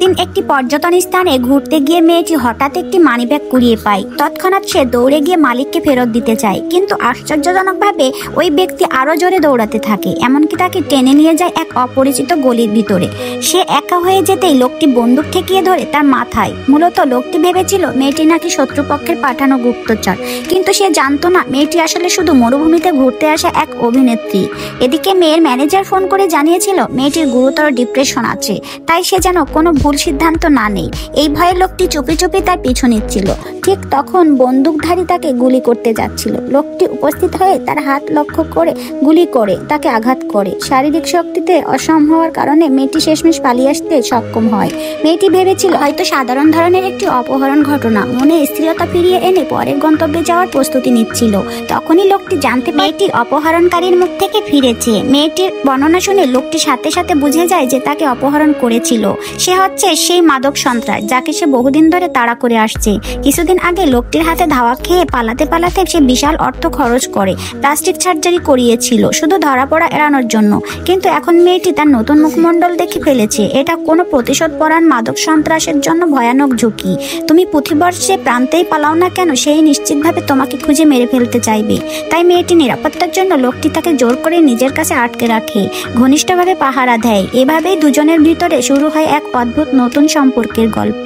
একদিন একটি পর্যটন স্থানে ঘুরতে গিয়ে মেয়েটি হঠাৎ একটি মানিব্যাগ কুড়িয়ে পায়। তৎক্ষণাৎ সে দৌড়ে গিয়ে মালিককে ফেরত দিতে চায়, কিন্তু আশ্চর্যজনকভাবে ওই ব্যক্তি আরো জোরে দৌড়াতে থাকে, এমনকি তাকে টেনে নিয়ে যায় এক অপরিচিত গলির ভিতরে। সে একা হয়ে যেতেই লোকটি বন্দুক ঠেকিয়ে ধরে তার মাথায়। মূলত লোকটি ভেবেছিল মেয়েটি নাকি শত্রুপক্ষের পাঠানো গুপ্তচর, কিন্তু সে জানতো না মেয়েটি আসলে শুধু মরুভূমিতে ঘুরতে আসা এক অভিনেত্রী। এদিকে মেয়ের ম্যানেজার ফোন করে জানিয়েছিল মেয়েটির গুরুতর ডিপ্রেশন আছে, তাই সে যেন কোনো ভুল সিদ্ধান্ত না নেয়। এই ভয়ে লোকটি চুপি চুপি তার পিছু নিচ্ছিল। ঠিক তখন বন্দুকধারী তাকে গুলি করতে যাচ্ছিল। লোকটি উপস্থিত হয়ে তার হাত লক্ষ্য করে গুলি করে তাকে আঘাত করে। শারীরিক শক্তিতে অসম হওয়ার কারণে মেয়েটি শেষমেশ পালিয়ে আসতে সক্ষম হয়। মেয়েটি ভেবেছিল হয়তো সাধারণ ধরনের একটি অপহরণ ঘটনা, মনে স্থিরতা ফিরিয়ে এনে পরের গন্তব্যে যাওয়ার প্রস্তুতি নিচ্ছিল। তখনই লোকটি জানতে পারে মেয়েটি অপহরণকারীর মুখ থেকে ফিরেছে। মেয়েটির বর্ণনা শুনে লোকটি সাথে সাথে বুঝে যায় যে তাকে অপহরণ করেছিল সে হচ্ছে সেই মাদক সন্ত্রাস যাকে সে বহুদিন ধরে তাড়া করে আসছে। কিছুদিন আগে লোকটির হাতে ধাওয়া খেয়ে পালাতে পালাতে সে বিশাল অর্থ খরচ করে প্লাস্টিক সার্জারি করিয়েছিল শুধু ধরা পড়া এড়ানোর জন্য, কিন্তু এখন মেয়েটি তার নতুন মুখমণ্ডল দেখে ফেলেছে। এটা কোনো প্রতিশোধ পরায়ণ মাদক সন্ত্রাসের জন্য ভয়ানক ঝুঁকি। তুমি প্রতিবর্ষে প্রান্তেই পালাও না কেন, সেই নিশ্চিতভাবে তোমাকে খুঁজে মেরে ফেলতে চাইবে। তাই মেয়েটি নিরাপত্তার জন্য লোকটি তাকে জোর করে নিজের কাছে আটকে রাখে, ঘনিষ্ঠভাবে পাহারা দেয়। এভাবেই দুজনের ভিতরে শুরু হয় এক অদ্ভুত নতুন সম্পর্কের গল্প।